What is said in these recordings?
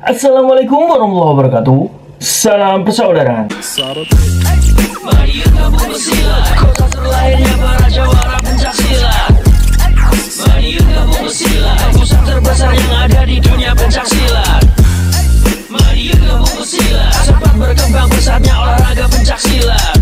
Assalamualaikum warahmatullahi wabarakatuh. Salam persaudaraan. Mari gabung bersilat, kota terlahirnya para jawara pencaksilat. Mari gabung bersilat, pusat terbesar yang ada di dunia pencaksilat. Mari gabung bersilat, sempat berkembang pesatnya olahraga pencaksilat.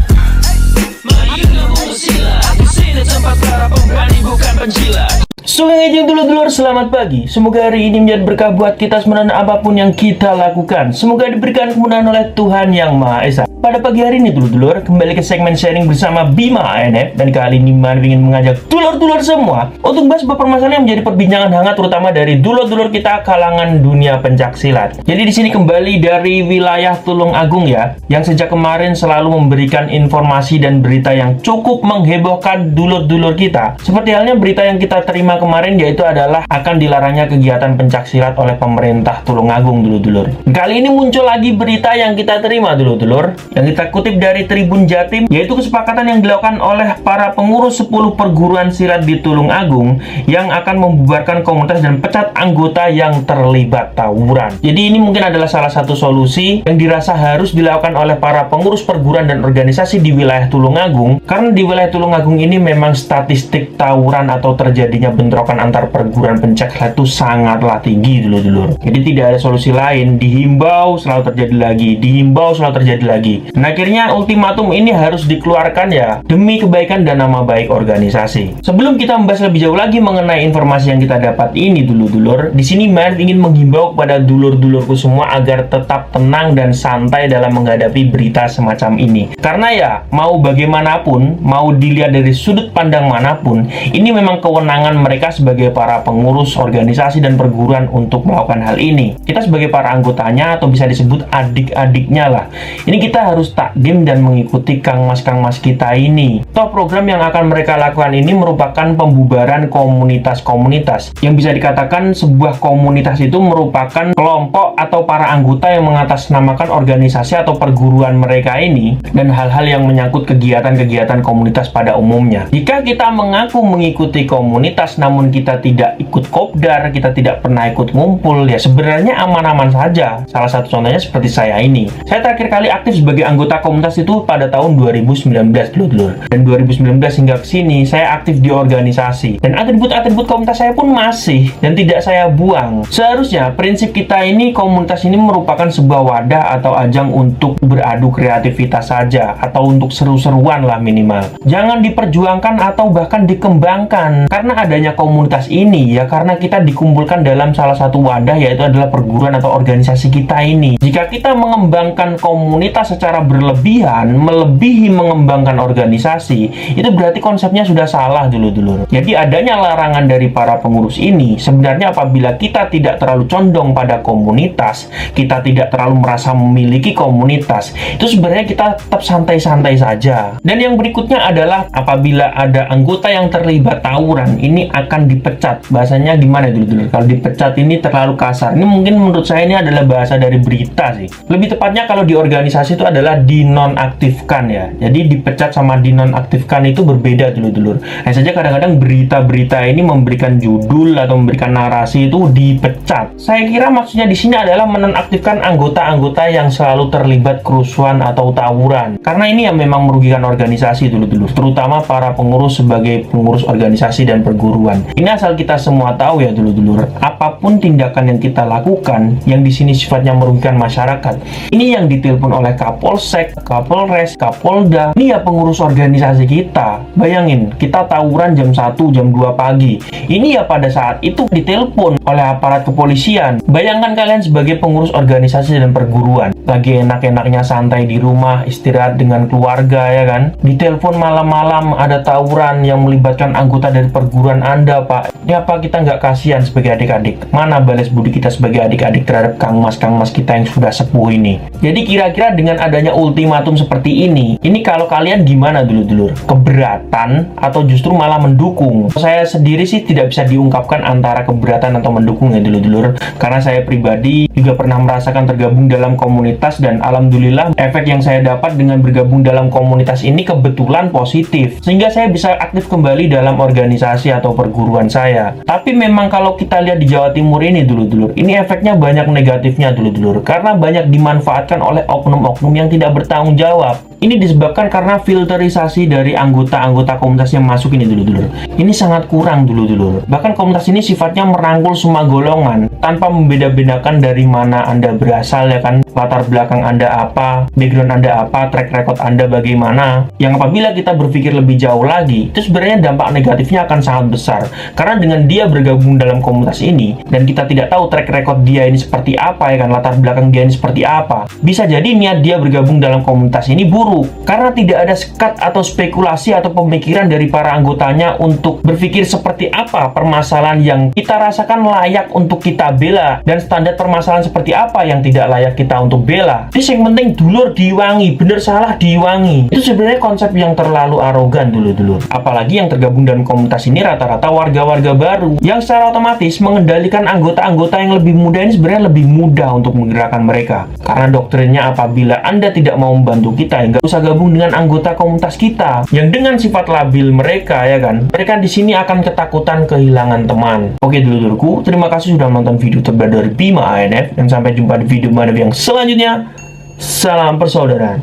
Mari gabung bersilat, di sini tempat para pemberani bukan penjilat. Sugeng Ejeng dulur-dulur, selamat pagi. Semoga hari ini menjadi berkah buat kita sebenarnya apapun yang kita lakukan. Semoga diberikan kemudahan oleh Tuhan Yang Maha Esa. Pada pagi hari ini dulur-dulur, kembali ke segmen sharing bersama Bima ANF. Dan kali ini Bima ingin mengajak dulur-dulur semua untuk bahas sebuah permasalahan yang menjadi perbincangan hangat, terutama dari dulur-dulur kita kalangan dunia pencaksilat. Jadi di sini kembali dari wilayah Tulungagung ya, yang sejak kemarin selalu memberikan informasi dan berita yang cukup menghebohkan dulur-dulur kita. Seperti halnya berita yang kita terima kemarin, yaitu adalah akan dilarangnya kegiatan pencaksilat oleh pemerintah Tulungagung dulur-dulur. Kali ini muncul lagi berita yang kita terima dulur-dulur, yang kita kutip dari Tribun Jatim, yaitu kesepakatan yang dilakukan oleh para pengurus 10 perguruan silat di Tulungagung yang akan membubarkan komunitas dan pecat anggota yang terlibat tawuran. Jadi ini mungkin adalah salah satu solusi yang dirasa harus dilakukan oleh para pengurus perguruan dan organisasi di wilayah Tulungagung, karena di wilayah Tulungagung ini memang statistik tawuran atau terjadinya bentrokan antar perguruan pencaksilat itu sangatlah tinggi dulur-dulur. Jadi tidak ada solusi lain, dihimbau selalu terjadi lagi, dihimbau selalu terjadi lagi. Nah, akhirnya ultimatum ini harus dikeluarkan ya, demi kebaikan dan nama baik organisasi. Sebelum kita membahas lebih jauh lagi mengenai informasi yang kita dapat ini dulur-dulur, di sini Man ingin menghimbau kepada dulur-dulurku semua agar tetap tenang dan santai dalam menghadapi berita semacam ini. Karena ya, mau bagaimanapun, mau dilihat dari sudut pandang manapun, ini memang kewenangan mereka sebagai para pengurus organisasi dan perguruan untuk melakukan hal ini. Kita sebagai para anggotanya, atau bisa disebut adik-adiknya lah, ini kita harus takdim dan mengikuti Kang Mas kita ini. Toh program yang akan mereka lakukan ini merupakan pembubaran komunitas-komunitas, yang bisa dikatakan sebuah komunitas itu merupakan kelompok atau para anggota yang mengatasnamakan organisasi atau perguruan mereka ini dan hal-hal yang menyangkut kegiatan-kegiatan komunitas pada umumnya. Jika kita mengaku mengikuti komunitas namun kita tidak ikut kopdar, kita tidak pernah ikut ngumpul, ya sebenarnya aman-aman saja. Salah satu contohnya seperti saya ini. Saya terakhir kali aktif sebagai anggota komunitas itu pada tahun 2019 dulur. Dan 2019 hingga ke sini saya aktif di organisasi. Dan atribut-atribut komunitas saya pun masih dan tidak saya buang. Seharusnya prinsip kita ini, komunitas ini merupakan sebuah wadah atau ajang untuk beradu kreativitas saja, atau untuk seru-seruan lah minimal. Jangan diperjuangkan atau bahkan dikembangkan. Karena adanya komunitas ini ya karena kita dikumpulkan dalam salah satu wadah, yaitu adalah perguruan atau organisasi kita ini. Jika kita mengembangkan komunitas secara berlebihan, melebihi mengembangkan organisasi, itu berarti konsepnya sudah salah dulur-dulur. Jadi adanya larangan dari para pengurus ini sebenarnya apabila kita tidak terlalu condong pada komunitas, kita tidak terlalu merasa memiliki komunitas, itu sebenarnya kita tetap santai-santai saja. Dan yang berikutnya adalah apabila ada anggota yang terlibat tawuran, ini akan dipecat. Bahasanya gimana dulur-dulur? Kalau dipecat ini terlalu kasar. Ini mungkin menurut saya ini adalah bahasa dari berita sih. Lebih tepatnya kalau di organisasi itu adalah dinonaktifkan ya. Jadi dipecat sama dinonaktifkan itu berbeda dulur-dulur. Hanya saja kadang-kadang berita-berita ini memberikan judul atau memberikan narasi itu dipecat. Saya kira maksudnya di sini adalah menonaktifkan anggota-anggota yang selalu terlibat kerusuhan atau tawuran. Karena ini yang memang merugikan organisasi dulur-dulur, terutama para pengurus sebagai pengurus organisasi dan perguruan. Ini asal kita semua tahu ya dulur-dulur, apapun tindakan yang kita lakukan yang di sini sifatnya merugikan masyarakat, ini yang ditelepon oleh Kapolsek, Kapolres, Kapolda, ini ya pengurus organisasi kita. Bayangin, kita tawuran jam 1, jam 2 pagi. Ini ya pada saat itu ditelepon oleh aparat kepolisian. Bayangkan kalian sebagai pengurus organisasi dan perguruan, lagi enak-enaknya santai di rumah, istirahat dengan keluarga ya kan. Ditelepon malam-malam ada tawuran yang melibatkan anggota dari perguruan Anda, Pak. Ini apa kita nggak kasihan sebagai adik-adik? Mana balas budi kita sebagai adik-adik terhadap Kang Mas kita yang sudah sepuh ini? Jadi kira-kira dengan adanya ultimatum seperti ini kalau kalian gimana dulur-dulur? Keberatan atau justru malah mendukung? Saya sendiri sih tidak bisa diungkapkan antara keberatan atau mendukung ya dulur-dulur, karena saya pribadi juga pernah merasakan tergabung dalam komunitas, dan alhamdulillah efek yang saya dapat dengan bergabung dalam komunitas ini kebetulan positif, sehingga saya bisa aktif kembali dalam organisasi atau perguruan saya. Tapi memang kalau kita lihat di Jawa Timur ini dulur-dulur, ini efeknya banyak negatifnya dulur-dulur, karena banyak dimanfaatkan oleh oknum-oknum yang tidak bertanggung jawab. Ini disebabkan karena filterisasi dari anggota-anggota komunitas yang masuk ini dulur-dulur. Ini sangat kurang dulur-dulur. Bahkan komunitas ini sifatnya merangkul semua golongan tanpa membeda-bedakan dari mana Anda berasal, ya kan, latar belakang Anda apa, background Anda apa, track record Anda bagaimana. Yang apabila kita berpikir lebih jauh lagi, itu sebenarnya dampak negatifnya akan sangat besar. Karena dengan dia bergabung dalam komunitas ini dan kita tidak tahu track record dia ini seperti apa, ya kan, latar belakang dia ini seperti apa, bisa jadi niat dia bergabung dalam komunitas ini buruk. Karena tidak ada sekat atau spekulasi atau pemikiran dari para anggotanya untuk berpikir seperti apa permasalahan yang kita rasakan layak untuk kita bela, dan standar permasalahan seperti apa yang tidak layak kita untuk bela. Jadi yang penting dulur diwangi, bener salah diwangi. Itu sebenarnya konsep yang terlalu arogan dulur-dulur. Apalagi yang tergabung dalam komunitas ini rata-rata warga-warga baru, yang secara otomatis mengendalikan anggota-anggota yang lebih muda ini sebenarnya lebih mudah untuk menggerakkan mereka. Karena doktrinnya apabila Anda tidak mau membantu kita, enggak usah gabung dengan anggota komunitas kita yang dengan sifat labil mereka, ya kan, mereka di sini akan ketakutan kehilangan teman. Oke dulurku, terima kasih sudah menonton video terbaru dari Bima ANF, dan sampai jumpa di video yang selanjutnya. Salam persaudaraan.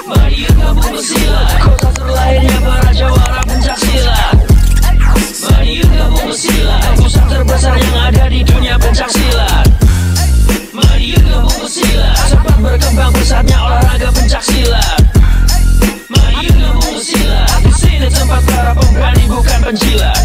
Mari gabung bersilat, kota terlahirnya para jawara pencak silat. Mari gabung bersilat, pusat terbesar yang ada di dunia pencak silat. Mari gabung bersilat, cepat berkembang pesatnya olahraga pencak silat. Mari gabung bersilat, di sini tempat para pemberani bukan penjilat.